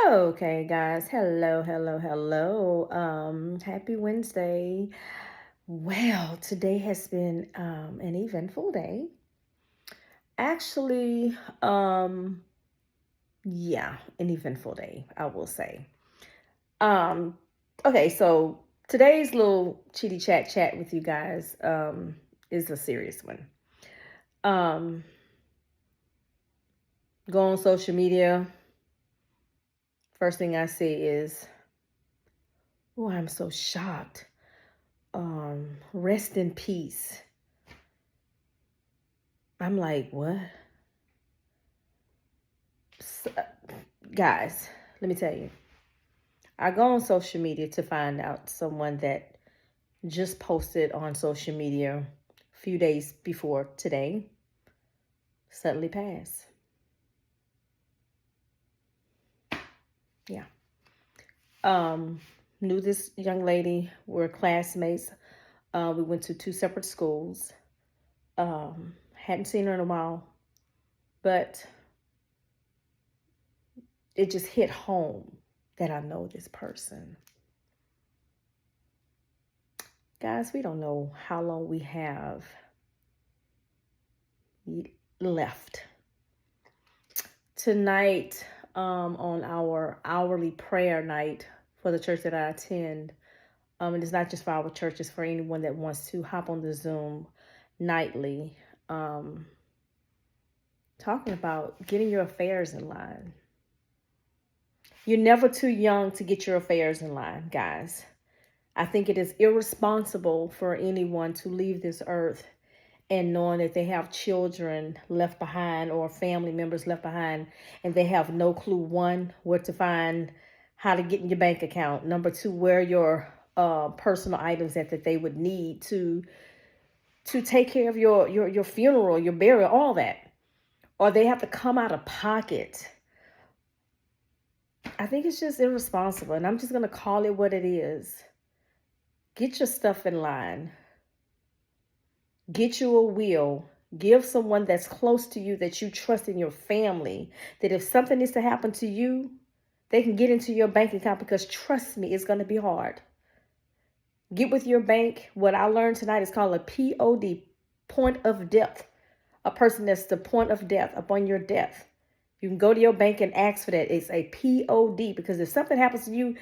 Okay, guys. Hello, hello, hello. Happy Wednesday. Well, today has been an eventful day. Actually, yeah, an eventful day, I will say. Um, okay, so today's little chitty chat with you guys is a serious one. Um, go on social media. First thing I see is, oh, I'm so shocked. Rest in peace. I'm like, what? S- Guys, let me tell you. I go on social media to find out someone that just posted on social media a few days before today suddenly passed. Yeah. Um, Knew this young lady. We're classmates. We went to two separate schools. Hadn't seen her in a while, but it just hit home that I know this person. Guys, we don't know how long we have left. Tonight, on our hourly prayer night for the church that I attend, and it's not just for our church, it's for anyone that wants to hop on the Zoom nightly, um, talking about getting your affairs in line. You're never too young to get your affairs in line, guys. I think it is irresponsible for anyone to leave this earth and knowing that they have children left behind or family members left behind and they have no clue, one, where to find, how to get in your bank account, number two, where your personal items that they would need to take care of your funeral, your burial, all that, or they have to come out of pocket. I think it's just irresponsible, and I'm just going to call it what it is. Get your stuff in line. Get you a will. Give someone that's close to you, that you trust in your family, that if something needs to happen to you, they can get into your bank account, because trust me, it's going to be hard. Get with your bank. What I learned tonight is called a POD, point of death. A person that's the point of death, upon your death. You can go to your bank and ask for that. It's a POD, because if something happens to you,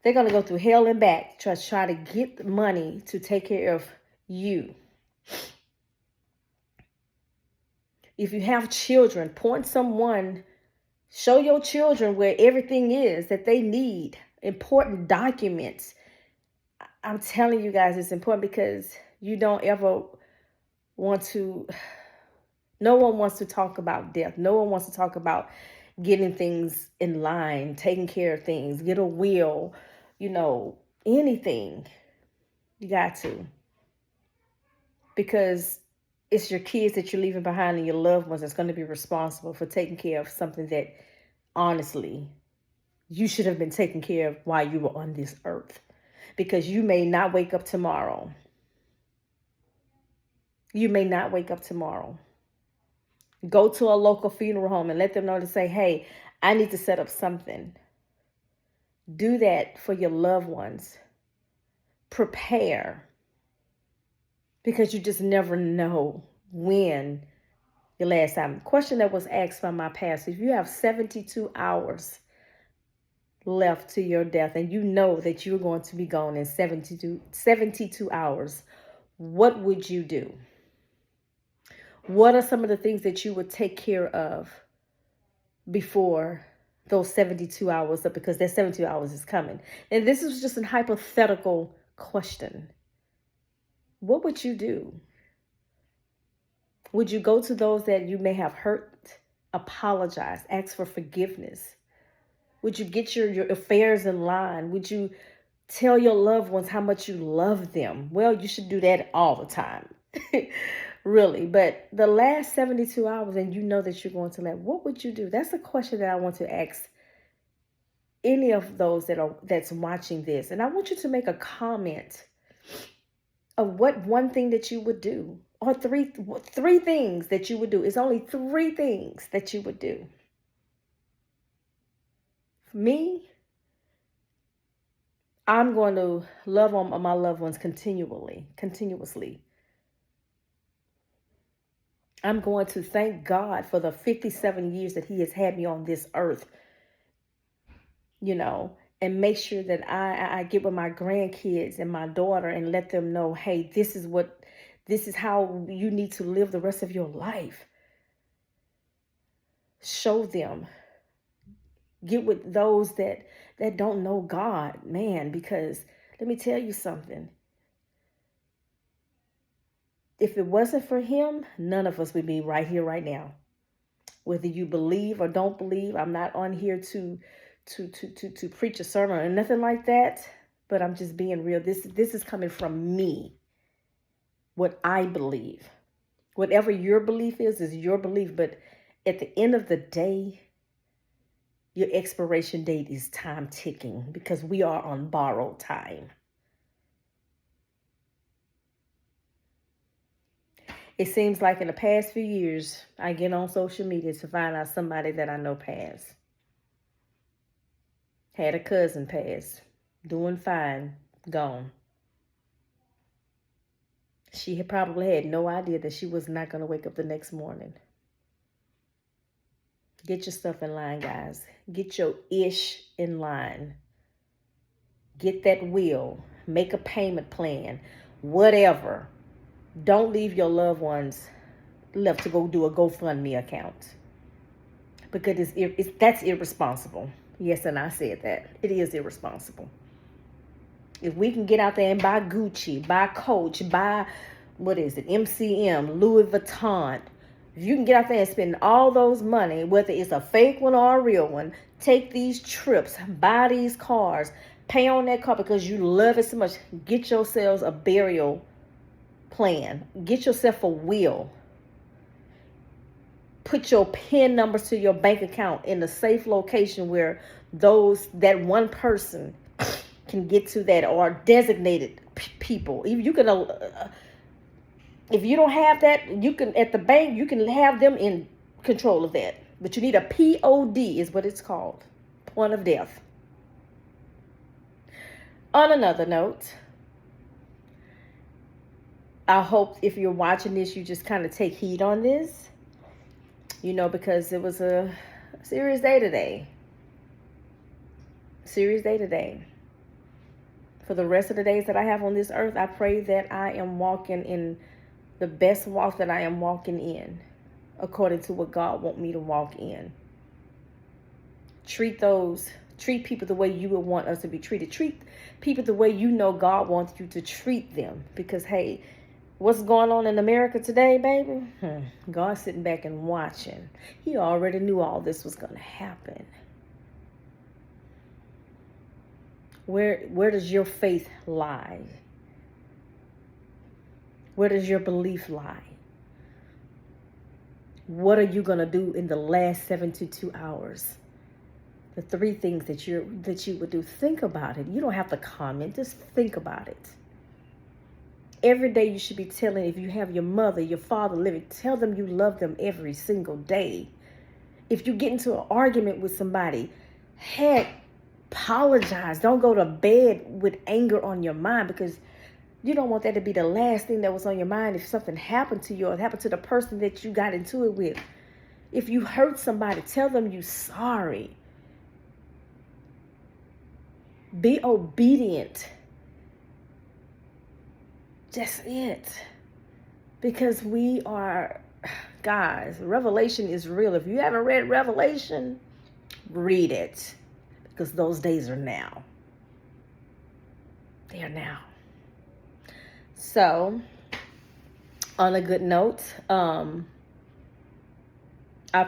they're going to go through hell and back to try to get money to take care of you. If you have children, point someone, show your children where everything is that they need, important documents. I'm telling you guys, it's important, because you don't ever want to, no one wants to talk about death. No one wants to talk about getting things in line, taking care of things, get a will, anything. You got to. Because it's your kids that you're leaving behind and your loved ones that's going to be responsible for taking care of something that, honestly, you should have been taken care of while you were on this earth. Because you may not wake up tomorrow. You may not wake up tomorrow. Go to a local funeral home and let them know to say, hey, I need to set up something. Do that for your loved ones. Prepare. Because you just never know when your last time. Question that was asked by my pastor: if you have 72 hours left to your death and you know that you're going to be gone in 72 hours, what would you do? What are some of the things that you would take care of before those 72 hours up? Because that 72 hours is coming. And this is just a hypothetical question. What would you do? Would you go to those that you may have hurt, apologize, ask for forgiveness? Would you get your affairs in line? Would you tell your loved ones how much you love them? Well, you should do that all the time. Really. But the last 72 hours, and you know that you're going to let, what would you do? That's a question that I want to ask any of those that's watching this. And I want you to make a comment of what one thing that you would do, or three things that you would do. It's only three things that you would do Me, I'm going to love on my loved ones continuously. I'm going to thank God for the 57 years that He has had me on this earth, you know, and make sure that I get with my grandkids and my daughter and let them know, hey, this is how you need to live the rest of your life. Show them. Get with those that don't know God, man, because let me tell you something. If it wasn't for Him, none of us would be right here right now. Whether you believe or don't believe, I'm not on here to preach a sermon or nothing like that, but I'm just being real. This is coming from me. What I believe. Whatever your belief is your belief, but at the end of the day, your expiration date is time ticking because we are on borrowed time. It seems like in the past few years, I get on social media to find out somebody that I know passed. Had a cousin pass, doing fine, gone. She had probably had no idea that she was not going to wake up the next morning. Get your stuff in line, guys. Get your ish in line. Get that will. Make a payment plan. Whatever. Don't leave your loved ones left to go do a GoFundMe account. Because that's irresponsible. Yes, and I said that. It is irresponsible. If we can get out there and buy Gucci, buy Coach, buy, MCM, Louis Vuitton. If you can get out there and spend all those money, whether it's a fake one or a real one, take these trips, buy these cars, pay on that car because you love it so much. Get yourselves a burial plan. Get yourself a will. Put your PIN numbers to your bank account in a safe location where that one person can get to that, or designated people. If you don't have that, you can at the bank, you can have them in control of that. But you need a POD is what it's called. Point of death. On another note, I hope if you're watching this, you just kind of take heed on this. Because it was a serious day today. For the rest of the days that I have on this earth, I pray that I am walking in the best walk that I am walking in, according to what God wants me to walk in. Treat people the way you would want us to be treated. Treat people the way you know God wants you to treat them. Because, hey, what's going on in America today, baby? God's sitting back and watching. He already knew all this was going to happen. Where does your faith lie? Where does your belief lie? What are you going to do in the last 72 hours? The 3 things that you would do. Think about it. You don't have to comment. Just think about it. Every day you should be telling, if you have your mother, your father living, tell them you love them every single day. If you get into an argument with somebody, heck, apologize. Don't go to bed with anger on your mind, because you don't want that to be the last thing that was on your mind if something happened to you or happened to the person that you got into it with. If you hurt somebody, tell them you're sorry. Be obedient. That's it. Because we are, guys, Revelation is real. If you haven't read Revelation, read it. Because those days are now. They are now. So, on a good note, I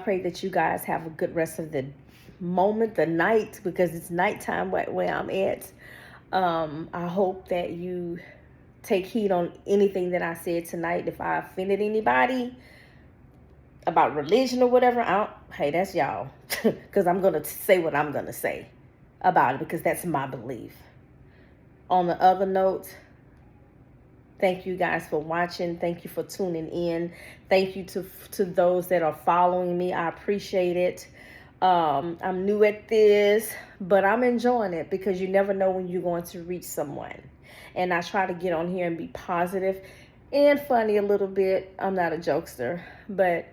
pray that you guys have a good rest of the night, because it's nighttime where I'm at. I hope that you take heed on anything that I said tonight. If I offended anybody about religion or whatever, hey, that's y'all. Because I'm going to say what I'm going to say about it, because that's my belief. On the other note, thank you guys for watching. Thank you for tuning in. Thank you to those that are following me. I appreciate it. I'm new at this, but I'm enjoying it because you never know when you're going to reach someone. And I try to get on here and be positive and funny a little bit. I'm not a jokester, but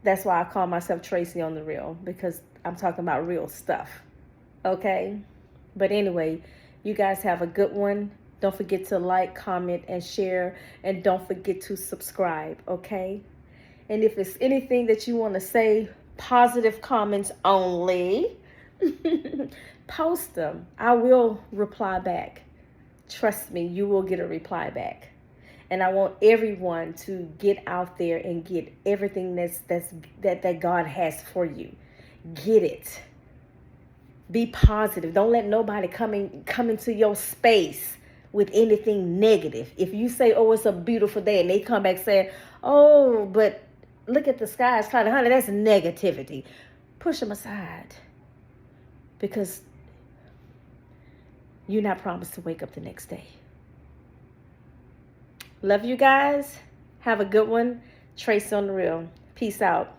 that's why I call myself Tracy on the Real, because I'm talking about real stuff. Okay? But anyway, you guys have a good one. Don't forget to like, comment, and share. And don't forget to subscribe. Okay? And if it's anything that you want to say, positive comments only, post them. I will reply back. Trust me, you will get a reply back. And I want everyone to get out there and get everything that God has for you. Get it. Be positive. Don't let nobody come into your space with anything negative. If you say, "Oh, it's a beautiful day," and they come back saying, "Oh, but look at the sky, it's cloudy," honey, that's negativity. Push them aside, because you're not promised to wake up the next day. Love you guys. Have a good one. Trace on the Real. Peace out.